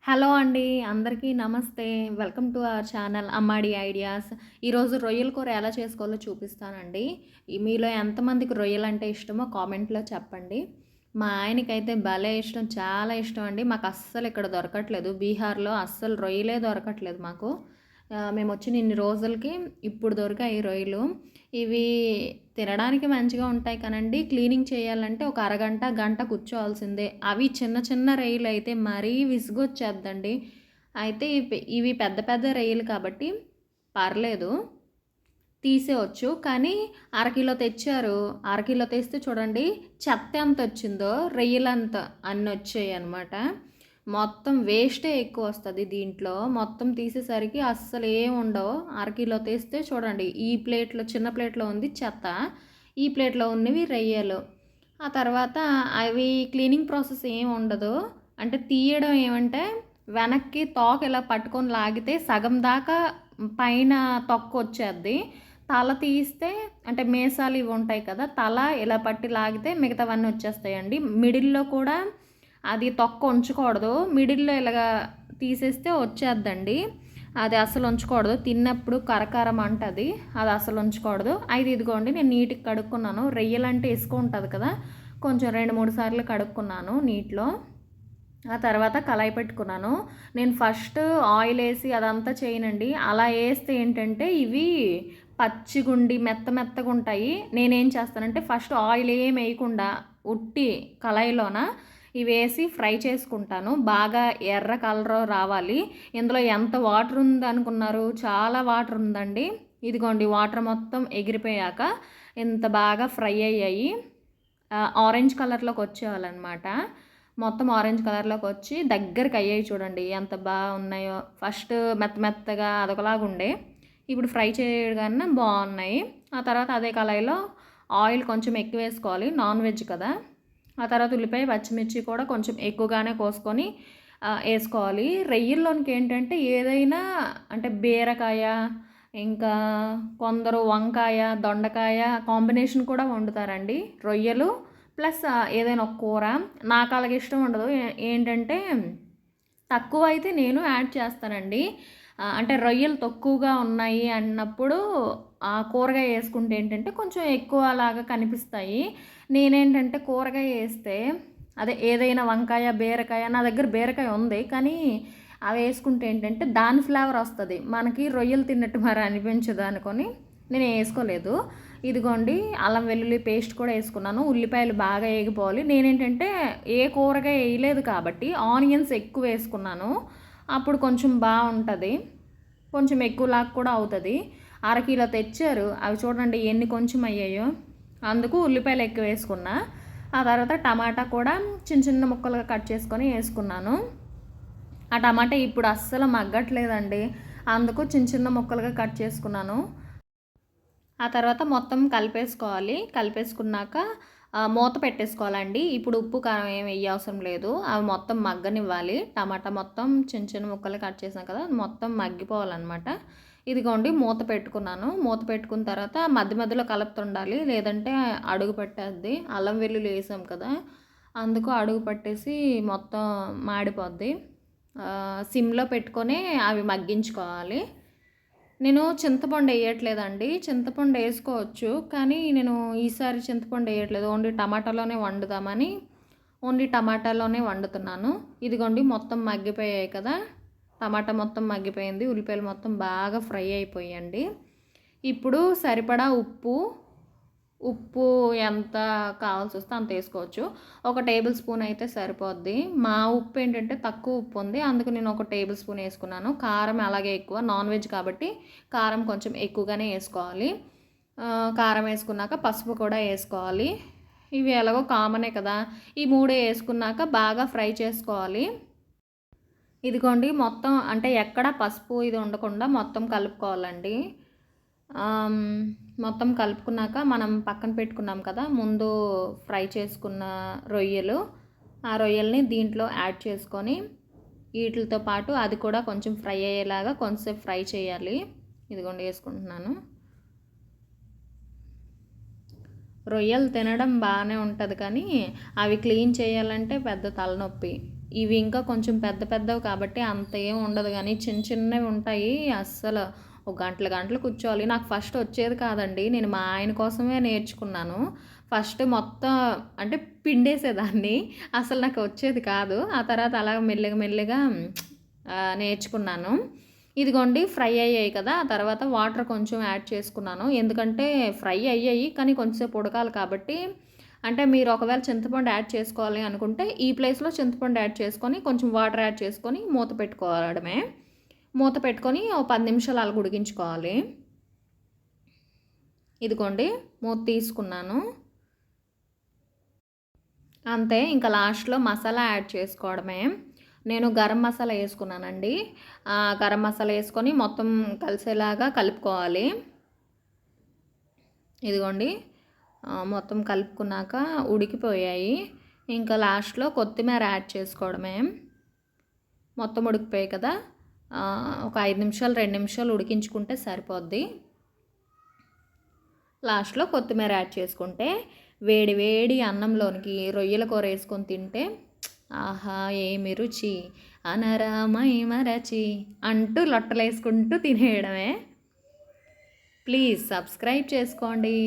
Hello అండి. అందరికీ నమస్తే. Welcome to our channel Ammadi ideas. ఈరోజు రొయ్యల కూర ఎలా చేసుకోవాలో చూపిస్తానండి. మీలో ఎంతమందికి రొయ్యలంటే ఇష్టమో కామెంట్‌లో చెప్పండి. మా ఆయనకైతే భలే ఇష్టం. చాలా ఇష్టం అండి. మాకు అస్సలు ఇక్కడ దొరకట్లేదు. బీహార్‌లో అస్సలు రొయ్యలే దొరకట్లేదు మాకు. మేమొచ్చిన ఇన్ని రోజులకి ఇప్పుడు దొరికాయి రొయ్యలు. ఇవి తినడానికి మంచిగా ఉంటాయి కానండి, క్లీనింగ్ చేయాలంటే ఒక అరగంట, గంట కూర్చోవాల్సిందే. అవి చిన్న చిన్న రొయ్యలైతే మరీ విసుగొచ్చేద్దండి. అయితే ఇవి పెద్ద పెద్ద రొయ్యలు కాబట్టి పర్లేదు, తీసేయొచ్చు. కానీ అరకిలో తెచ్చారు. అరకిలో తెస్తే చూడండి చెత్త ఎంతొచ్చిందో రొయ్యలంత అన్నొచ్చాయన్నమాట. మొత్తం వేస్టే ఎక్కువొస్తది దీంట్లో. మొత్తం తీసేసరికి అస్సలు ఏముండవు. అరకిలో తెస్తే చూడండి, ఈ ప్లేట్‌లో చిన్న ప్లేట్‌లో ఉంది చెత్త. ఈ ప్లేట్‌లో ఉన్నవి రొయ్యలు. ఆ తర్వాత అవి క్లీనింగ్ ప్రాసెస్ ఏమి ఉండదు. అంటే తీయడం ఏమంటే వెనక్కి తోక ఇలా పట్టుకొని లాగితే సగం దాకా పైన తొక్కొచ్చేద్ది. తల తీస్తే అంటే మీసాలు ఇవి ఉంటాయి కదా, తల ఇలా పట్టి లాగితే మిగతావన్నీ వచ్చేస్తాయండి. మిడిల్‌లో కూడా అది తొక్క ఉంచకూడదు. మిడిల్‌లో ఇలాగా తీసేస్తే వచ్చేద్దండి. అది అస్సలు ఉంచకూడదు. తిన్నప్పుడు కరకరం అంటది. అది అస్సలు ఉంచకూడదు. అయితే ఇదిగోండి నేను నీట్‌గా కడుక్కున్నాను. రొయ్యలంటే ఇసుక ఉంటది కదా, కొంచెం 2, 3 సార్లు కడుక్కున్నాను నీటిలో. ఆ తర్వాత కళాయి పెట్టుకున్నాను. నేను ఫస్ట్ ఆయిల్ వేసి అదంతా చేయనండి. అలా వేస్తే ఏంటంటే ఇవి పచ్చిగుండి మెత్త మెత్తగా ఉంటాయి. నేనేం చేస్తానంటే ఫస్ట్ ఆయిల్ ఏం వేయకుండా ఉట్టి కళాయిలోన ఇవి వేసి ఫ్రై చేసుకుంటాను. బాగా ఎర్ర కలర్ రావాలి. ఇందులో ఎంత వాటర్ ఉంది అనుకున్నారు? చాలా వాటర్ ఉందండి. ఇదిగోండి వాటర్ మొత్తం ఎగిరిపోయాక ఇంత బాగా ఫ్రై అయ్యాయి. ఆరెంజ్ కలర్లోకి వచ్చేయాలన్నమాట. మొత్తం ఆరెంజ్ కలర్లోకి వచ్చి దగ్గరికి అయ్యాయి చూడండి ఎంత బాగున్నాయో. ఫస్ట్ మెత్త మెత్తగా అదొకలాగా ఉండే, ఇప్పుడు ఫ్రై చేయగానే బాగున్నాయి. ఆ తర్వాత అదే కళాయిలో ఆయిల్ కొంచెం ఎక్కువ వేసుకోవాలి, నాన్ వెజ్ కదా. ఆ తర్వాత ఉల్లిపాయ పచ్చిమిర్చి కూడా కొంచెం ఎక్కువగానే కోసుకొని వేసుకోవాలి. రొయ్యల్లోనికి ఏంటంటే ఏదైనా అంటే బీరకాయ, ఇంకా కొందరు వంకాయ, దొండకాయ కాంబినేషన్ కూడా వండుతారండి రొయ్యలు ప్లస్ ఏదైనా ఒక కూర. నాకు అలాగే ఇష్టం ఉండదు. ఏంటంటే తక్కువ అయితే నేను యాడ్ చేస్తానండి. అంటే రొయ్యలు తక్కువగా ఉన్నాయి అన్నప్పుడు ఆ కూరగాయ వేసుకుంటే ఏంటంటే కొంచెం ఎక్కువ లాగా కనిపిస్తాయి. నేనేంటంటే కూరగాయ వేస్తే అదే ఏదైనా వంకాయ, బీరకాయ, నా దగ్గర బీరకాయ ఉంది కానీ అవి వేసుకుంటే ఏంటంటే దాని ఫ్లేవర్ వస్తుంది, మనకి రొయ్యలు తిన్నట్టు మరి అనిపించదు అనుకొని నేను వేసుకోలేదు. ఇదిగోండి అల్లం వెల్లుల్లి పేస్ట్ కూడా వేసుకున్నాను. ఉల్లిపాయలు బాగా వేగిపోవాలి. నేనేంటంటే ఏ కూరగాయ వేయలేదు కాబట్టి ఆనియన్స్ ఎక్కువ వేసుకున్నాను. అప్పుడు కొంచెం బాగుంటుంది, కొంచెం ఎక్కువలాగా కూడా అవుతుంది. అరకిలో తెచ్చారు, అవి చూడండి ఎన్ని కొంచెం అయ్యాయో. అందుకు ఉల్లిపాయలు ఎక్కువ వేసుకున్నా. ఆ తర్వాత టమాటా కూడా చిన్న చిన్న ముక్కలుగా కట్ చేసుకొని వేసుకున్నాను. ఆ టమాటా ఇప్పుడు అస్సలు మగ్గట్లేదండి, అందుకు చిన్న చిన్న ముక్కలుగా కట్ చేసుకున్నాను. ఆ తర్వాత మొత్తం కలిపేసుకోవాలి. కలిపేసుకున్నాక మూత పెట్టేసుకోవాలండి. ఇప్పుడు ఉప్పు కారం ఏమి వేయవసరం లేదు. అవి మొత్తం మగ్గనివ్వాలి. టమాటా మొత్తం చిన్న చిన్న ముక్కలు కట్ చేసాం కదా, మొత్తం మగ్గిపోవాలన్నమాట. ఇదిగోండి మూత పెట్టుకున్నాను. మూత పెట్టుకున్న తర్వాత మధ్య మధ్యలో కలుపుతుండాలి, లేదంటే అడుగు పట్టేద్ది. అల్లం వెల్లుల్లి వేసాం కదా, అందుకు అడుగు పట్టేసి మొత్తం మాడిపోద్ది. సిమ్లో పెట్టుకొని అవి మగ్గించుకోవాలి. నేను చింతపండు వేయట్లేదండి. చింతపండు వేసుకోవచ్చు కానీ నేను ఈసారి చింతపండు వేయట్లేదు. ఓన్లీ టమాటాలోనే వండుదామని ఓన్లీ టమాటాలోనే వండుతున్నాను. ఇదిగోండి మొత్తం మగ్గిపోయాయి కదా, టమాటా మొత్తం మగ్గిపోయింది. ఉల్లిపాయలు మొత్తం బాగా ఫ్రై అయిపోయాయండి. ఇప్పుడు సరిపడా ఉప్పు ఎంత కావాల్సి వస్తే అంత వేసుకోవచ్చు. ఒక టేబుల్ స్పూన్ అయితే సరిపోద్ది. మా ఉప్పు ఏంటంటే తక్కువ ఉప్పు ఉంది, అందుకు నేను ఒక టేబుల్ స్పూన్ వేసుకున్నాను. కారం అలాగే ఎక్కువ, నాన్ వెజ్ కాబట్టి కారం కొంచెం ఎక్కువగానే వేసుకోవాలి. కారం వేసుకున్నాక పసుపు కూడా వేసుకోవాలి. ఇవి ఎలాగో కామనే కదా. ఈ మూడే వేసుకున్నాక బాగా ఫ్రై చేసుకోవాలి. ఇదిగోండి మొత్తం అంటే ఎక్కడ పసుపు ఇది ఉండకుండా మొత్తం కలుపుకోవాలండి. మొత్తం కలుపుకున్నాక మనం పక్కన పెట్టుకున్నాం కదా ముందు ఫ్రై చేసుకున్న రొయ్యలు, ఆ రొయ్యల్ని దీంట్లో యాడ్ చేసుకొని వీటితో పాటు అది కూడా కొంచెం ఫ్రై అయ్యేలాగా కొంచెంసేపు ఫ్రై చేయాలి. ఇదిగోండి వేసుకుంటున్నాను. రొయ్యలు తినడం బాగానే ఉంటుంది కానీ అవి క్లీన్ చేయాలంటే పెద్ద తలనొప్పి. ఇవి ఇంకా కొంచెం పెద్ద పెద్దవి కాబట్టి అంత ఏం ఉండదు, కానీ చిన్న చిన్నవి ఉంటాయి. అస్సలు ఒక గంటలు గంటలు కూర్చోవాలి. నాకు ఫస్ట్ వచ్చేది కాదండి. నేను మా ఆయన కోసమే నేర్చుకున్నాను. ఫస్ట్ మొత్తం అంటే పిండేసేదాన్ని. అసలు నాకు వచ్చేది కాదు. ఆ తర్వాత అలా మెల్లిగా మెల్లిగా నేర్చుకున్నాను. ఇదిగోండి ఫ్రై అయ్యాయి కదా! ఆ తర్వాత వాటర్ కొంచెం యాడ్ చేసుకున్నాను. ఎందుకంటే ఫ్రై అయ్యాయి, కానీ కొంచెంసేపు ఉడకాలి కాబట్టి. అంటే మీరు ఒకవేళ చింతపండు యాడ్ చేసుకోవాలి అనుకుంటే ఈ ప్లేస్‌లో చింతపండు యాడ్ చేసుకొని కొంచెం వాటర్ యాడ్ చేసుకొని మూత పెట్టుకోవడమే. మూత పెట్టుకొని ఓ 10 నిమిషాలు అలా ఉడికించుకోవాలి. ఇదిగోండి మూత తీసుకున్నాను. అంతే, ఇంకా లాస్ట్‌లో మసాలా యాడ్ చేసుకోవడమే. నేను గరం మసాలా యేసుకున్నానండి. గరం మసాలా యేసుకొని మొత్తం కలిసేలాగా కలుపుకోవాలి. ఇదిగోండి మొత్తం కలుపుకున్నాక ఉడికిపోయాయి. ఇంకా లాస్ట్‌లో కొత్తిమీర యాడ్ చేసుకోవడమే. మొత్తం ఉడికిపోయాయి కదా! ఒక 5 నిమిషాలు, 2 నిమిషాలు ఉడికించుకుంటే సరిపోద్ది. లాస్ట్‌లో కొత్తిమీర యాడ్ చేసుకుంటే వేడి వేడి అన్నంలోనికి రొయ్యల కూర వేసుకొని తింటే ఆహా! ఏమి రుచి అనరామై మరచి అంటూ లొట్టలేసుకుంటూ తినేయడమే. ప్లీజ్ సబ్స్క్రైబ్ చేసుకోండి.